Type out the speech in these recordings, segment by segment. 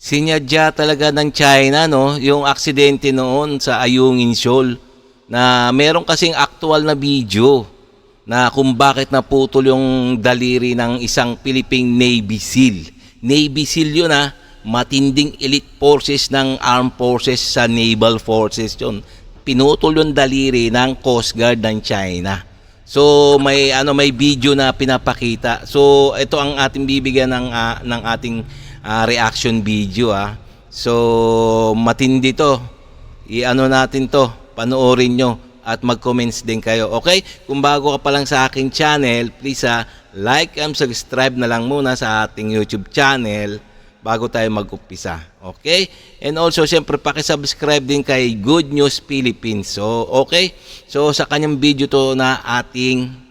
Sinadya talaga ng China, no, yung aksidente noon sa Ayungin Shoal na meron kasing actual na video na kung bakit naputol yung daliri ng isang Philippine Navy SEAL. Navy SEAL yun, matinding elite forces ng armed forces sa naval forces yun. Pinutol yung daliri ng Coast Guard ng China. So may video na pinapakita. So ito ang ating bibigyan ng ating reaction video. So matindi to. Natin to, panoorin nyo at mag-comments din kayo. Okay? Kung bago ka pa lang sa aking channel, please like and subscribe na lang muna sa ating YouTube channel bago tayo mag-umpisa. Okay? And also, syempre, pakisubscribe din kay Good News Philippines. So, okay? So, sa kanyang video to na ating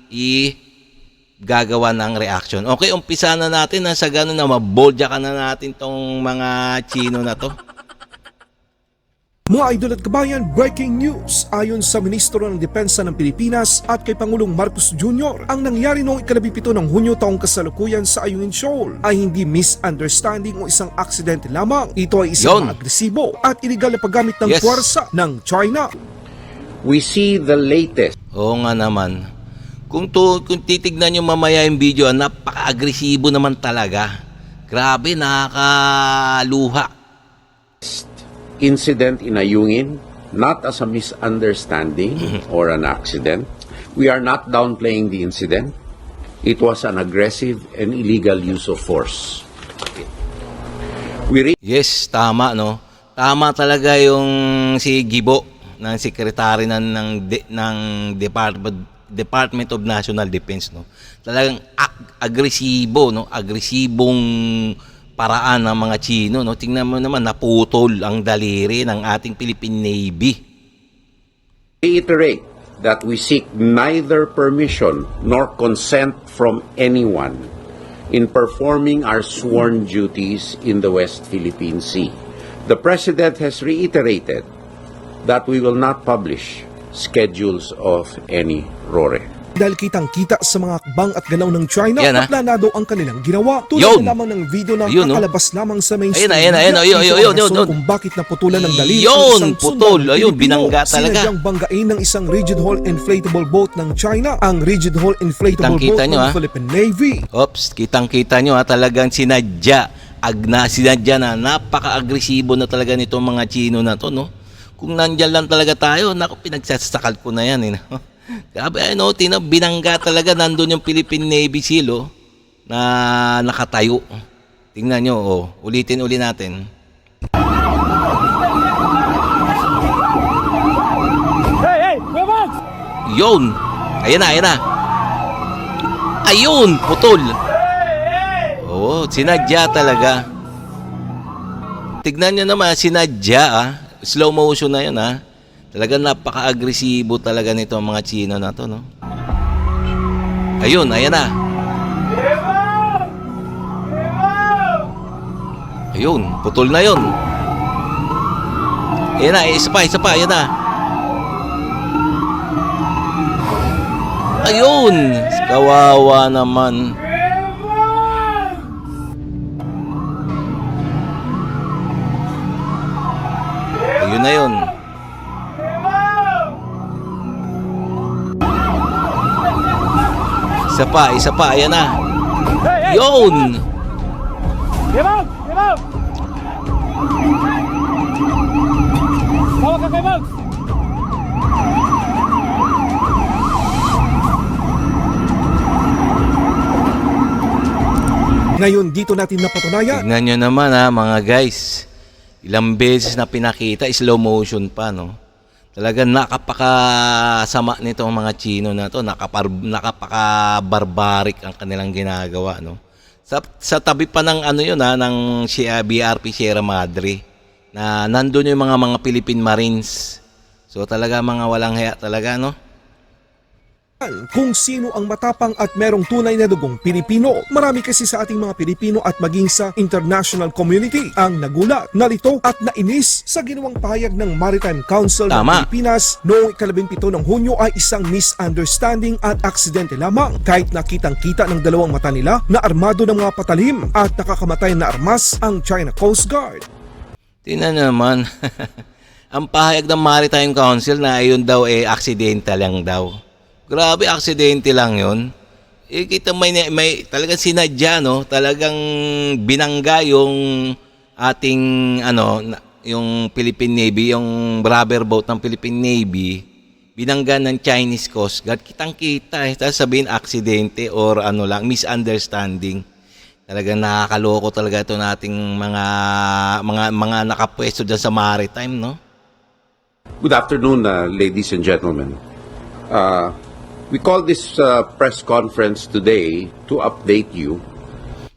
gagawa ng reaction. Okay, umpisa na natin sa ganun na mabolja ka na natin tong mga Chino na to. Mga idol at kabayan, breaking news! Ayon sa Ministro ng Depensa ng Pilipinas at kay Pangulong Marcos Jr., ang nangyari noong 17 ng Hunyo taong kasalukuyan sa Ayungin Shoal ay hindi misunderstanding o isang aksidente lamang. Ito ay isang agresibo at iligal na paggamit ng puwersa ng China. We see the latest. Oo nga naman. Kung titignan nyo mamaya yung video, napaka-agresibo naman talaga. Grabe, nakakaluha. Incident in Ayungin, not as a misunderstanding or an accident. We are not downplaying the incident. It was an aggressive and illegal use of force. Yes, tama, no? Tama talaga yung si Gibo, ng sekretary ng Department of National Defense, no? Talagang agresibo, no? Agresibong paraan ng mga Chino, no? Tingnan mo naman, naputol ang daliri ng ating Philippine Navy. Reiterate that we seek neither permission nor consent from anyone in performing our sworn duties in the West Philippine Sea. The President has reiterated that we will not publish schedules of any RORE. Dahil kitang-kita sa mga akbang at galaw ng China na planado ang kanilang ginawa. Yun. Tulad na lamang ng video na kakalabas lamang sa mainstream media. Ayun. Kung bakit naputulan ng daliri Yun, putol. Ayun, binangga talaga. Sinadyang banggain ng isang rigid hull inflatable boat ng China, ang rigid hull inflatable boat ng Philippine Navy. Ops, kitang-kita nyo, talagang sinadya na napaka-agresibo na talaga nitong mga Chino na to, no? Kung nandyan lang talaga tayo, naku, pinagsasakal ko na yan, no? Grabe, binangga talaga, nandun yung Philippine Navy SEAL, na nakatayo. Tingnan nyo, ulitin natin. Hey, Yun, ayan na. Ayun, putol. Oo, sinadya talaga. Tignan nyo naman, sinadya, slow motion na yun, Talagang napaka-agresibo talaga nito ang mga Chino na to, no? Ayun, ayan na. Ayun, putol na yun. Ayan na, isa pa, ayan na. Ayun, kawawa naman. Ayun na yun. Isa pa, ayan na. Yun! Give out! Hawak ka kay Mags! Ngayon, dito natin napatunayan. Tignan nyo naman, mga guys. Ilang beses na pinakita, slow motion pa, no? Talagang nakapakasama nitong mga Chino na to, nakapaka-barbaric ang kanilang ginagawa, no? Sa tabi pa ng ng BRP Sierra Madre, na nandun yung mga Philippine Marines. So talaga mga walang hiya talaga, no? kung sino ang matapang at merong tunay na dugong Pilipino. Marami kasi sa ating mga Pilipino at maging sa international community ang nagulat, nalito at nainis sa ginawang pahayag ng Maritime Council ng Tama. Pilipinas noong 17 ng Hunyo ay isang misunderstanding at aksidente lamang, kahit nakitang-kita ng dalawang mata nila na armado ng mga patalim at nakakamatay na armas ang China Coast Guard. Tingnan naman. Ang pahayag ng Maritime Council na ayun daw accidental lang daw. Grabe, aksidente lang yun. Kita may talagang sinadya, no? Talagang binangga yung ating yung Philippine Navy, yung rubber boat ng Philippine Navy, binangga ng Chinese Coast Guard. Kitang-kita tapos sabihin aksidente or misunderstanding. Talagang nakakaloko talaga ito nating mga nakapwesto dyan sa maritime, no? Good afternoon, ladies and gentlemen. We call this press conference today to update you.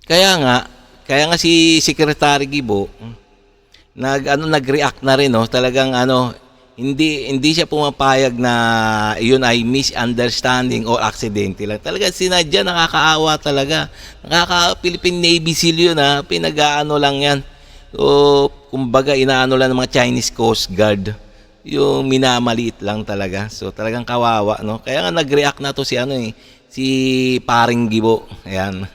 Kaya nga si Secretary Gibo nag-react na rin, no. Talagang hindi siya pumapayag na yun ay misunderstanding o aksidente lang. Talaga sinadya, nakakaawa talaga. Philippine Navy SEAL yun, pinag-aano lang yan. So, kumbaga inaano lang ng mga Chinese Coast Guard. Yung minamaliit lang talaga. So talagang kawawa, no? Kaya nga nag-react na to si Paring Gibo. Ayan.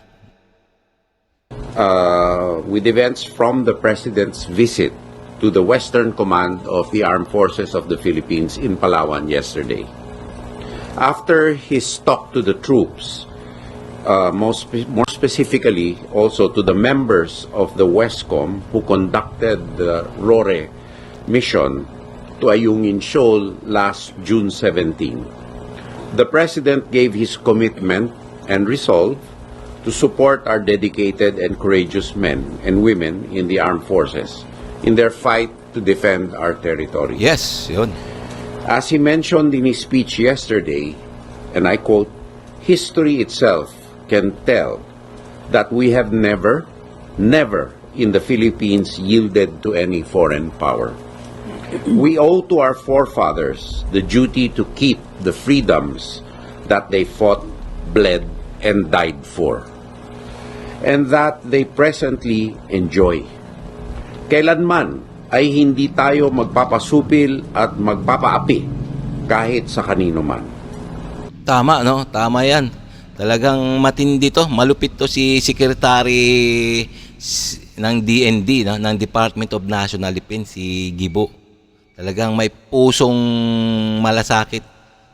With events from the President's visit to the Western Command of the Armed Forces of the Philippines in Palawan yesterday. After his talk to the troops, more specifically also to the members of the WESCOM who conducted the RORE mission to Ayungin Shoal last June 17. The President gave his commitment and resolve to support our dedicated and courageous men and women in the armed forces in their fight to defend our territory. Yes, yun. As he mentioned in his speech yesterday, and I quote, "History itself can tell that we have never in the Philippines yielded to any foreign power. We owe to our forefathers the duty to keep the freedoms that they fought, bled, and died for, and that they presently enjoy. Kailanman ay hindi tayo magpapasupil at magpapaapi kahit sa kanino man." Tama, no? Tama yan. Talagang matindi to. Malupit to si Secretary ng DND, no? Ng Department of National Defense, si Gibo. Talagang may pusong malasakit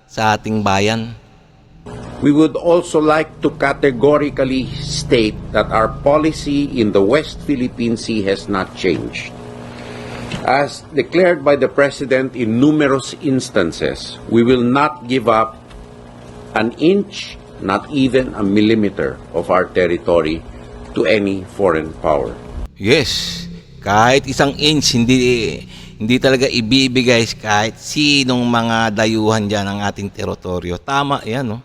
sa ating bayan. We would also like to categorically state that our policy in the West Philippine Sea has not changed. As declared by the President in numerous instances, we will not give up an inch, not even a millimeter of our territory to any foreign power. Yes, kahit isang inch hindi talaga ibibigay kahit sinong mga dayuhan dyan ng ating teritoryo. Tama yan, no?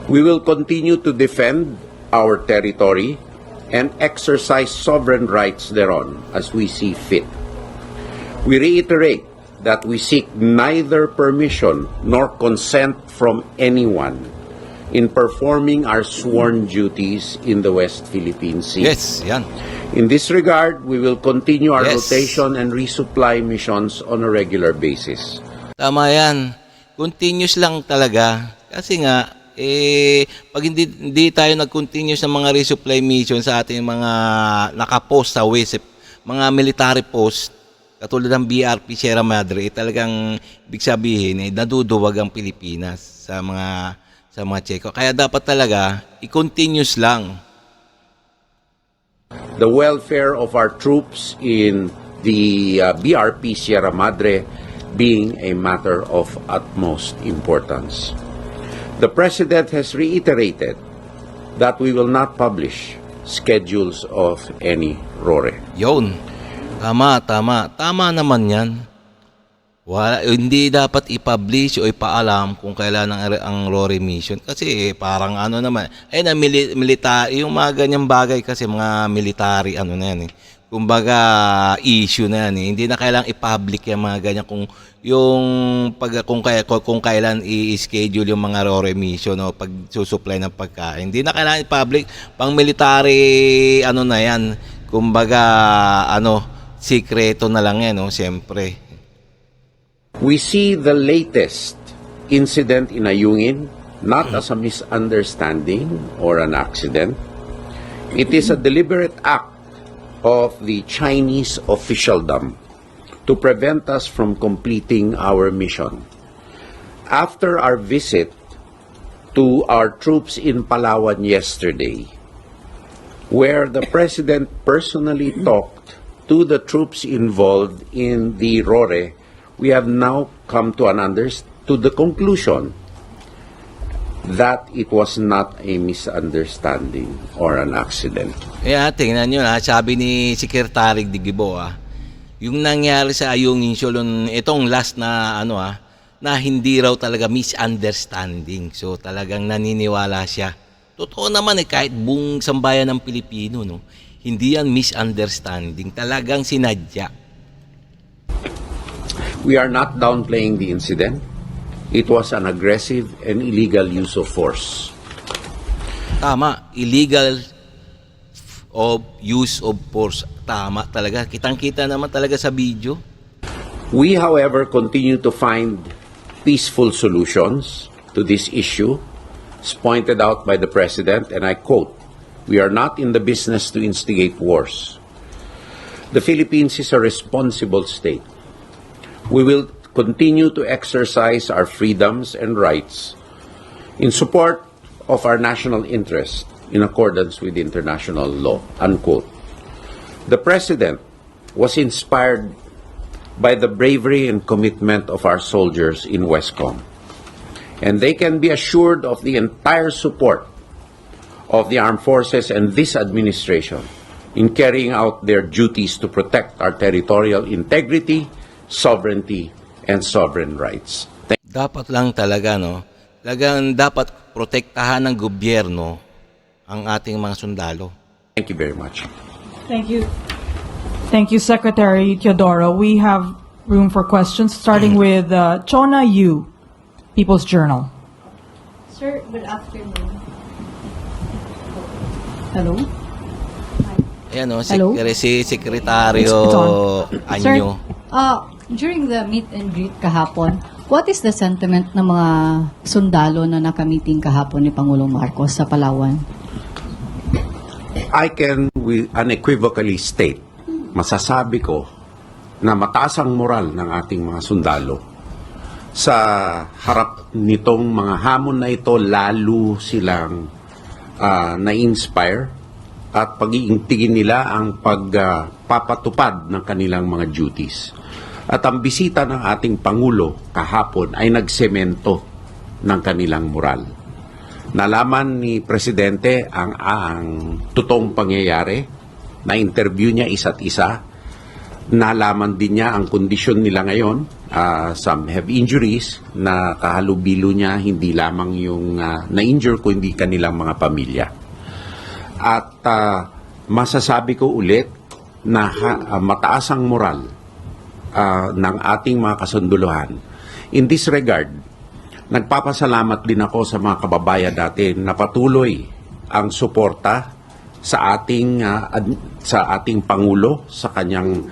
We will continue to defend our territory and exercise sovereign rights thereon as we see fit. We reiterate that we seek neither permission nor consent from anyone in performing our sworn duties in the West Philippine Sea. Yes, yan. In this regard, we will continue our Yes. rotation and resupply missions on a regular basis. Tama yan. Continuous lang talaga. Kasi nga, pag hindi tayo nag-continue sa mga resupply mission sa ating mga nakapost sa WESP, mga military post, katulad ng BRP Sierra Madre, talagang ibig sabihin, naduduwag ang Pilipinas sa mga Tseko. Kaya dapat talaga, i-continuous lang. The welfare of our troops in the BRP Sierra Madre being a matter of utmost importance. The President has reiterated that we will not publish schedules of any RORE. Yun. Tama. Tama naman yan. Hindi dapat i-publish o ipaalam kung kailan ang RORE mission. Kasi parang military, yung mga ganyang bagay kasi mga military, na yan eh. kumbaga issue na yan eh. Hindi na kailangang i-public yung mga ganyan kung kailan i-schedule yung mga remission o pag susupply ng pagkain. Hindi na kailangan i-public, pang military ano na yan. Kumbaga sikreto na lang yan, no, siyempre. We see the latest incident in Ayungin not as a misunderstanding or an accident. It is a deliberate act of the Chinese officialdom to prevent us from completing our mission. After our visit to our troops in Palawan yesterday, where the President personally talked to the troops involved in the RORE, we have now come to the conclusion that it was not a misunderstanding or an accident. Kaya tingnan nyo na, sabi ni Secretary Digibo, yung nangyari sa Ayungin Shoal, itong last na na hindi raw talaga misunderstanding. So talagang naniniwala siya. Totoo naman kahit buong sambayan ng Pilipino, no, hindi yan misunderstanding. Talagang sinadya. We are not downplaying the incident. It was an aggressive and illegal use of force. Tama, illegal use of force. Tama talaga. Kitang-kita naman talaga sa video. We, however, continue to find peaceful solutions to this issue, as pointed out by the President, and I quote, "We are not in the business to instigate wars. The Philippines is a responsible state. We will continue to exercise our freedoms and rights in support of our national interest in accordance with international law," unquote. The President was inspired by the bravery and commitment of our soldiers in Westcom, and they can be assured of the entire support of the armed forces and this administration in carrying out their duties to protect our territorial integrity, sovereignty, and sovereign rights. Dapat lang talaga, no? Talagang dapat protektahan ng gobyerno ang ating mga sundalo. Thank you very much. Thank you. Thank you, Secretary Teodoro. We have room for questions, starting with Chona Yu, People's Journal. Sir, good afternoon. Hello? Ayan, no? Hello? Si Sekretaryo It's on. Anyo. During the meet and greet kahapon, what is the sentiment ng mga sundalo na nakamiting kahapon ni Pangulong Marcos sa Palawan? I can unequivocally state, masasabi ko na mataas ang moral ng ating mga sundalo. Sa harap nitong mga hamon na ito, lalo silang na-inspire at pag-iintigin nila ang pagpapatupad ng kanilang mga duties. At ang bisita ng ating Pangulo kahapon ay nagsemento ng kanilang moral. Nalaman ni Presidente ang totoong pangyayari, na-interview niya isa't isa, nalaman din niya ang kondisyon nila ngayon. Some have injuries na kahalubilo niya, hindi lamang yung na-injure kundi kanilang mga pamilya. At masasabi ko ulit na mataas ang moral ng ating mga kasunduluhan. In this regard, nagpapasalamat din ako sa mga kababayan natin na patuloy ang suporta sa ating Pangulo sa kanyang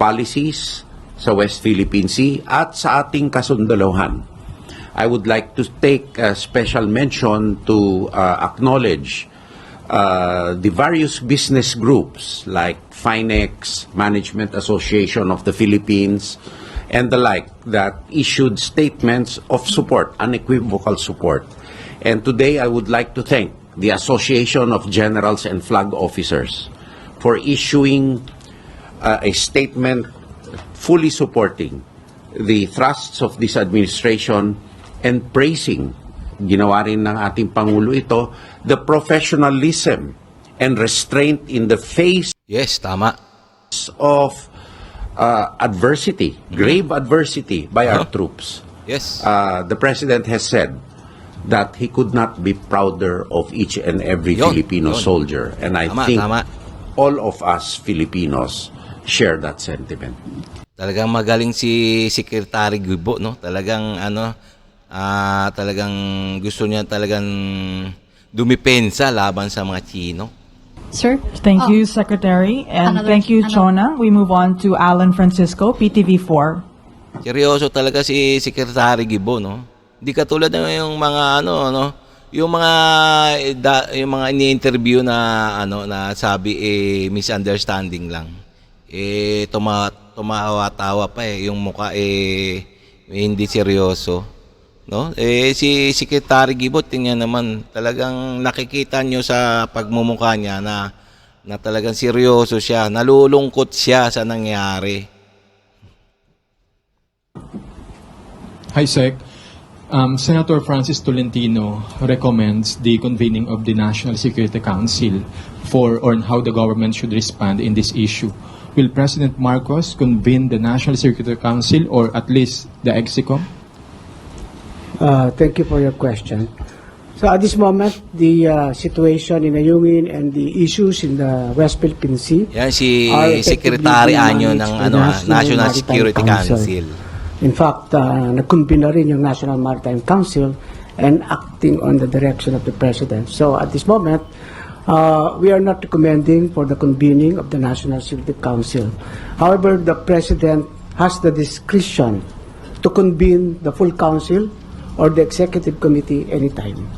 policies sa West Philippine Sea at sa ating kasunduluhan. I would like to take a special mention to acknowledge the various business groups like Finex, Management Association of the Philippines, and the like that issued statements of support, unequivocal support. And today I would like to thank the Association of Generals and Flag Officers for issuing a statement fully supporting the thrusts of this administration and praising, ginawa rin ng ating Pangulo ito, the professionalism and restraint in the face Yes, tama. of adversity, grave adversity by our troops. Yes. The President has said that he could not be prouder of each and every Yun, Filipino yun. soldier. And I Tama, think tama. all of us Filipinos share that sentiment. Talagang magaling si Secretary Gubo, no? Talagang talagang gusto niya talagang dumipensa laban sa mga Chino. Sir? Thank you, Secretary. And thank you, Chona. We move on to Alan Francisco, PTV4. Seryoso talaga si Secretary Gubo, no? Hindi katulad ng yung mga yung mga ini-interview na na sabi misunderstanding lang. Tumawa-tawa pa yung mukha hindi seryoso, no? Si Secretary Gubo, tingnan naman, talagang nakikita nyo sa pagmumukha niya na talagang seryoso siya, nalulungkot siya sa nangyari. Hi, Sec. Senator Francis Tolentino recommends the convening of the National Security Council on how the government should respond in this issue. Will President Marcos convene the National Security Council or at least the EXICOM? Thank you for your question. So at this moment, the situation in Ayungin and the issues in the West Philippine Sea Yan si are effectively Secretary being Anyo managed ng by National Maritime Security Council. In fact, nag-convene na rin yung National Maritime Council and acting on the direction of the President. So at this moment, we are not recommending for the convening of the National Security Council. However, the President has the discretion to convene the full Council or the Executive Committee anytime.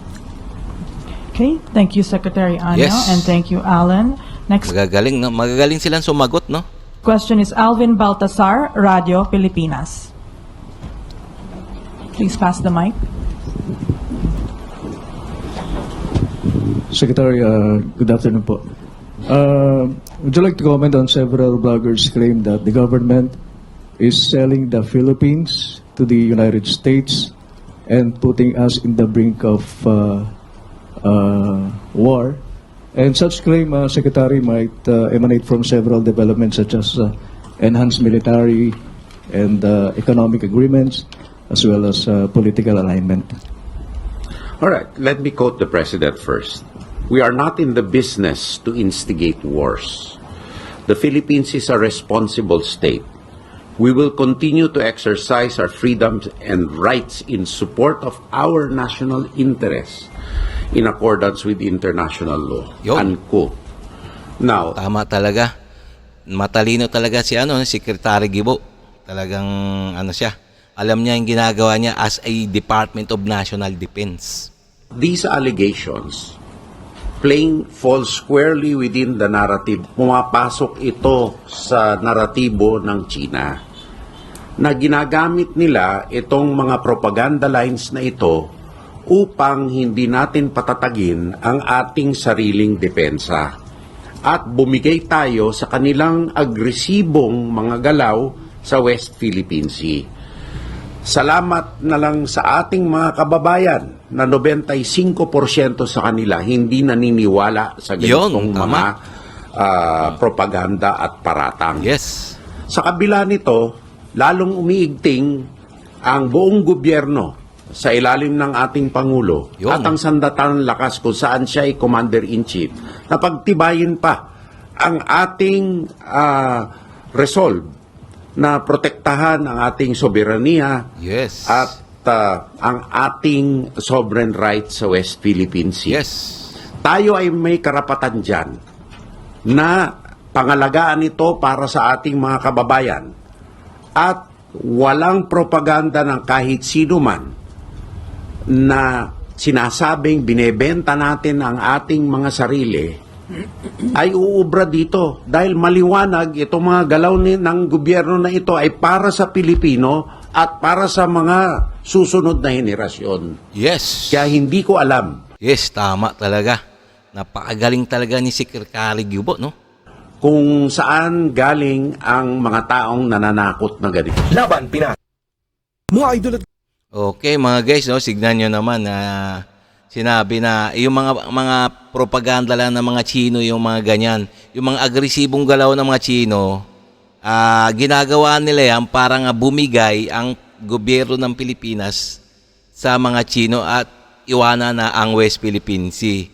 Okay, thank you, Secretary Anyo, Yes. and thank you, Alan. Next Magagaling, no? Magagaling silang sumagot, no? question is Alvin Baltasar, Radio Pilipinas. Please pass the mic. Secretary, good afternoon po. Would you like to comment on several bloggers' claim that the government is selling the Philippines to the United States and putting us in the brink of war? And such claim, Secretary, might emanate from several developments such as enhanced military and economic agreements, as well as political alignment. All right, let me quote the President first. We are not in the business to instigate wars. The Philippines is a responsible state. We will continue to exercise our freedoms and rights in support of our national interests in accordance with international law. Yun. Unquote. Now, Tama talaga. Matalino talaga si Secretary Gubo. Talagang siya. Alam niya yung ginagawa niya as a Department of National Defense. these allegations fall squarely within the narrative. Pumapasok ito sa naratibo ng China na ginagamit nila itong mga propaganda lines na ito upang hindi natin patatagin ang ating sariling depensa at bumigay tayo sa kanilang agresibong mga galaw sa West Philippine Sea. Salamat na lang sa ating mga kababayan na 95% sa kanila hindi naniniwala sa ganitong Yun, tama. mga propaganda at paratang. Yes. Sa kabila nito, lalong umiigting ang buong gobyerno sa ilalim ng ating Pangulo Yun. at ang sandatang lakas kung saan siya ay Commander-in-Chief na pagtibayin pa ang ating resolve na protektahan ang ating soberanya Yes. at ang ating sovereign rights sa West Philippine Sea. Yes. Tayo ay may karapatan dyan na pangalagaan ito para sa ating mga kababayan at walang propaganda ng kahit sino man na sinasabing binebenta natin ang ating mga sarili ay uubra dito dahil maliwanag itong mga galaw ng gobyerno na ito ay para sa Pilipino at para sa mga susunod na henerasyon. Yes. Kaya hindi ko alam Yes, tama talaga. Napakagaling talaga ni Secretary Gubo, no? kung saan galing ang mga taong nananakot na ganito. Mga idol at Okay, mga guys, no, signan nyo naman na sinabi na yung mga propaganda lang ng mga Chino, yung mga ganyan, yung mga agresibong galaw ng mga Chino, ginagawa nila yan para nga bumigay ang gobyerno ng Pilipinas sa mga Chino at iwanan na ang West Philippine Sea.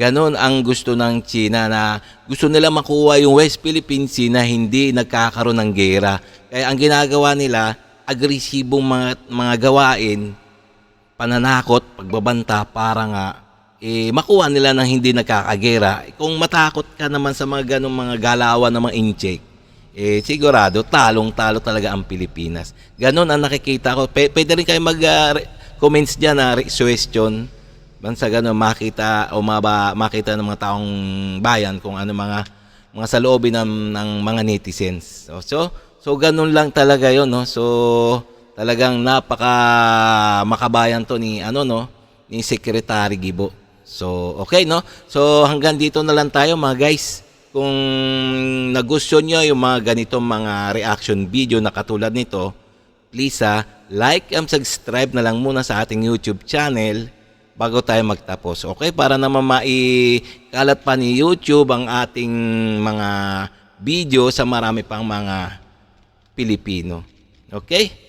Ganon ang gusto ng China, na gusto nila makuha yung West Philippines Sea na hindi nagkakaroon ng gera. Kaya ang ginagawa nila, agresibong mga gawain, pananakot, pagbabanta para nga makuha nila ng hindi nagkakagera. Kung matakot ka naman sa mga ganong mga galawan ng mga incheck, sigurado talong-talo talaga ang Pilipinas. Ganon ang nakikita ko. Pwede rin kayo mag-comments dyan na suggestion. Sa gano'n makita makita ng mga taong bayan kung ano mga saloobin ng mga netizens. So gano'n lang talaga 'yon, no. So talagang napaka makabayan to ni ni Secretary Gibo. So okay, no. So hanggang dito na lang tayo mga guys. Kung nagustuhan niyo yung mga ganitong mga reaction video na katulad nito, please like and subscribe na lang muna sa ating YouTube channel bago tayo magtapos. Okay? Para naman maikalat pa ni YouTube ang ating mga video sa marami pang mga Pilipino. Okay?